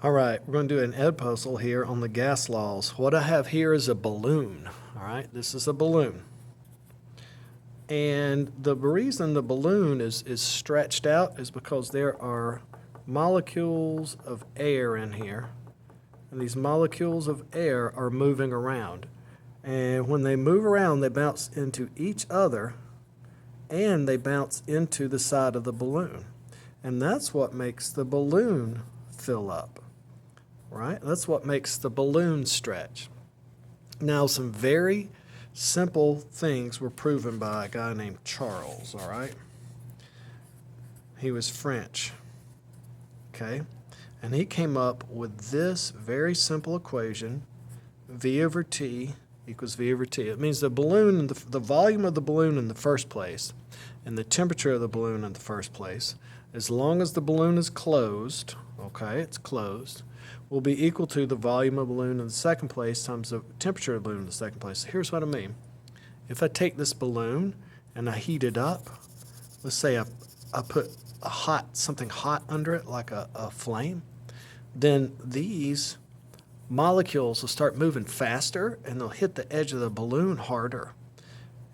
All right, we're going to do an ed puzzle here on the gas laws. What I have here is a balloon. All right, this is a balloon. And the reason the balloon is stretched out is because there are molecules of air in here. And these molecules of air are moving around. And when they move around, they bounce into each other and they bounce into the side of the balloon. And that's what makes the balloon fill up. Right? That's what makes the balloon stretch. Now, some very simple things were proven by a guy named Charles, all right? He was French, okay? And he came up with this very simple equation, V over T equals V over T. It means the balloon, the volume of the balloon in the first place and the temperature of the balloon in the first place, as long as the balloon is closed, okay, it's closed, will be equal to the volume of the balloon in the second place times the temperature of the balloon in the second place. So here's what I mean. If I take this balloon and I heat it up, let's say I put something hot under it, like a flame, then these molecules will start moving faster and they'll hit the edge of the balloon harder.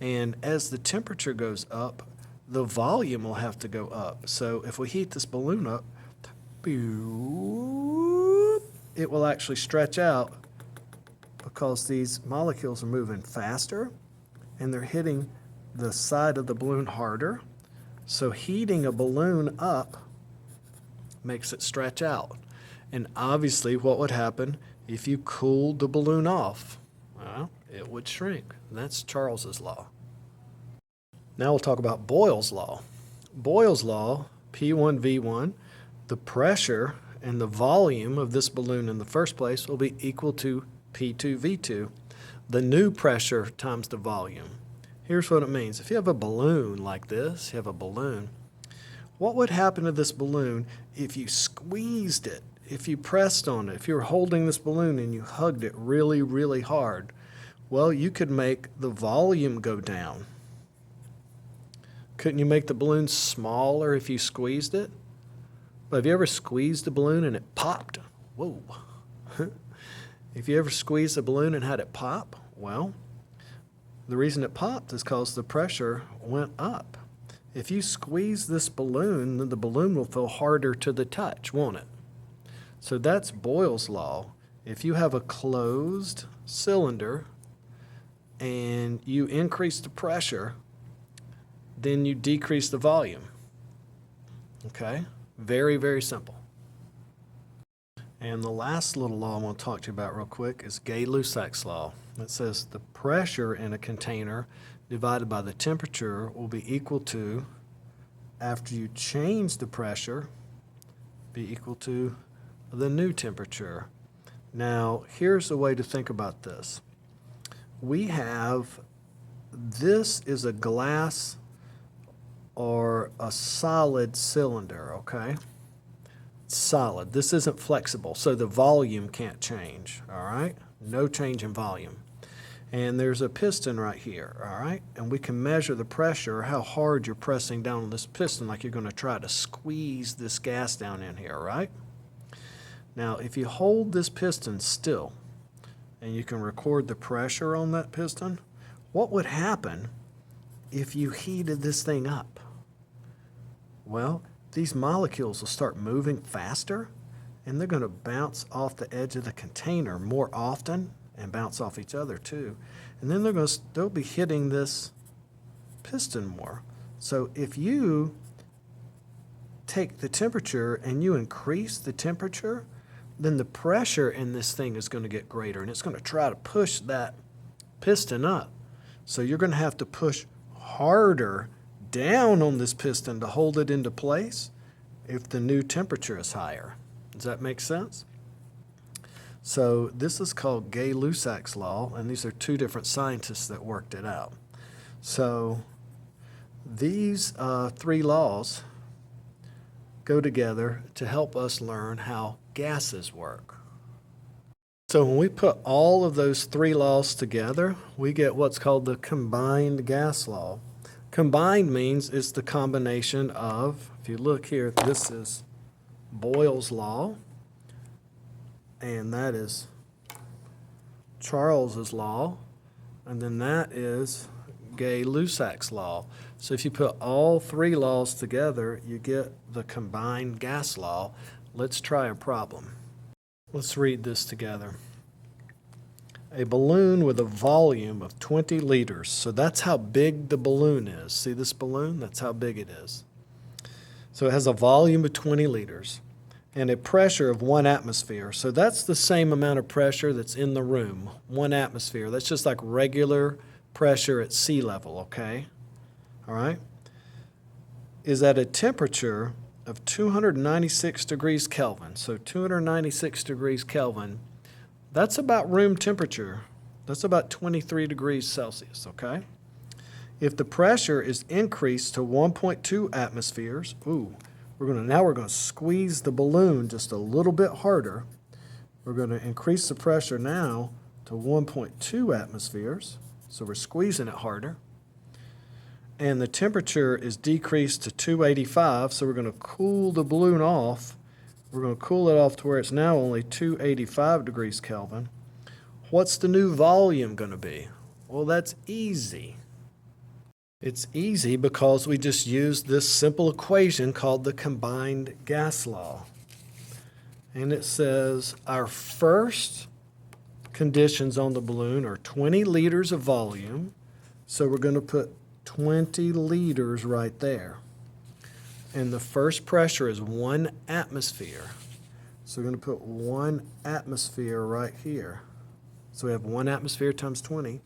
And as the temperature goes up, the volume will have to go up. So if we heat this balloon up, it will actually stretch out because these molecules are moving faster and they're hitting the side of the balloon harder. So heating a balloon up makes it stretch out. And obviously what would happen if you cooled the balloon off? Well, it would shrink. And that's Charles's law. Now we'll talk about Boyles Law. Boyles Law, P1V1, the pressure and the volume of this balloon in the first place will be equal to P2V2, the new pressure times the volume. Here's what it means. If you have a balloon like this, you have a balloon, what would happen to this balloon if you squeezed it, if you pressed on it, if you were holding this balloon and you hugged it really, really hard? Well, you could make the volume go down. Couldn't you make the balloon smaller if you squeezed it? But have you ever squeezed a balloon and it popped? Whoa. If you ever squeezed a balloon and had it pop, well, the reason it popped is because the pressure went up. If you squeeze this balloon, then the balloon will feel harder to the touch, won't it? So that's Boyles Law. If you have a closed cylinder and you increase the pressure, then you decrease the volume. Okay? Very, very simple. And the last little law I want to talk to you about real quick is Gay-Lussac's law. It says the pressure in a container divided by the temperature will be equal to, after you change the pressure, be equal to the new temperature. Now, here's a way to think about this. This is a glass or a solid cylinder, okay? Solid. This isn't flexible, so the volume can't change, all right? No change in volume. And there's a piston right here, all right? And we can measure the pressure, how hard you're pressing down on this piston, like you're going to try to squeeze this gas down in here, right? Now, if you hold this piston still, and you can record the pressure on that piston, what would happen if you heated this thing up? Well, these molecules will start moving faster, and they're going to bounce off the edge of the container more often and bounce off each other too. And then they'll be hitting this piston more. So if you take the temperature and you increase the temperature, then the pressure in this thing is going to get greater, and it's going to try to push that piston up. So you're going to have to push harder down on this piston to hold it into place if the new temperature is higher. Does that make sense? So this is called Gay-Lussac's law, and these are two different scientists that worked it out. So these three laws go together to help us learn how gases work. So when we put all of those three laws together, we get what's called the combined gas law. Combined means it's the combination of, if you look here, this is Boyles Law, and that is Charles's law, and then that is Gay-Lussac's law. So if you put all three laws together, you get the combined gas law. Let's try a problem. Let's read this together. A balloon with a volume of 20 liters. So that's how big the balloon is. See this balloon? That's how big it is. So it has a volume of 20 liters and a pressure of 1 atmosphere. So that's the same amount of pressure that's in the room, 1 atmosphere. That's just like regular pressure at sea level, okay? All right? Is at a temperature of 296 degrees Kelvin. So 296 degrees Kelvin, that's about room temperature. That's about 23 degrees Celsius, okay? If the pressure is increased to 1.2 atmospheres, we're going to squeeze the balloon just a little bit harder. We're going to increase the pressure now to 1.2 atmospheres. So we're squeezing it harder. And the temperature is decreased to 285, so we're going to cool the balloon off. We're going to cool it off to where it's now only 285 degrees Kelvin. What's the new volume going to be? Well, that's easy. It's easy because we just used this simple equation called the combined gas law. And it says our first conditions on the balloon are 20 liters of volume. So we're going to put 20 liters right there. And the first pressure is 1 atmosphere. So we're going to put 1 atmosphere right here. So we have 1 atmosphere times 20.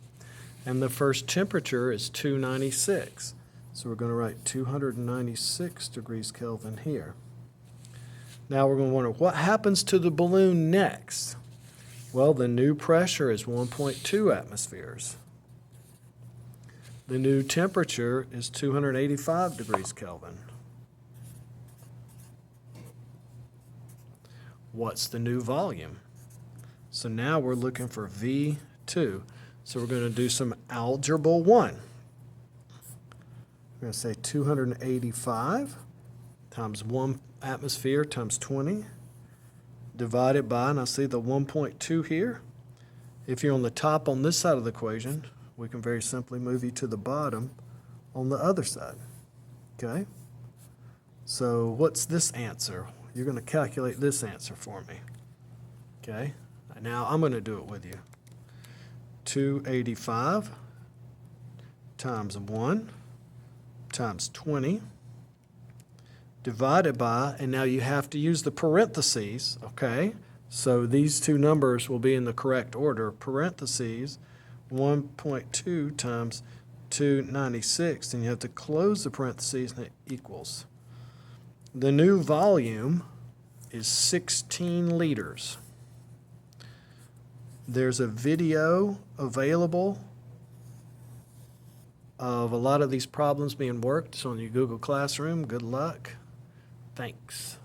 And the first temperature is 296. So we're going to write 296 degrees Kelvin here. Now we're going to wonder, what happens to the balloon next? Well, the new pressure is 1.2 atmospheres. The new temperature is 285 degrees Kelvin. What's the new volume? So now we're looking for V2. So we're going to do some algebra 1. We're going to say 285 times 1 atmosphere times 20 divided by, and I see the 1.2 here. If you're on the top on this side of the equation, we can very simply move you to the bottom on the other side, okay? So what's this answer? You're going to calculate this answer for me, okay? Now I'm going to do it with you. 285 times 1 times 20 divided by, and now you have to use the parentheses, okay? So these two numbers will be in the correct order. Parentheses, 1.2 times 296, and you have to close the parentheses, and it equals. The new volume is 16 liters. There's a video available of a lot of these problems being worked. It's on your Google Classroom. Good luck. Thanks.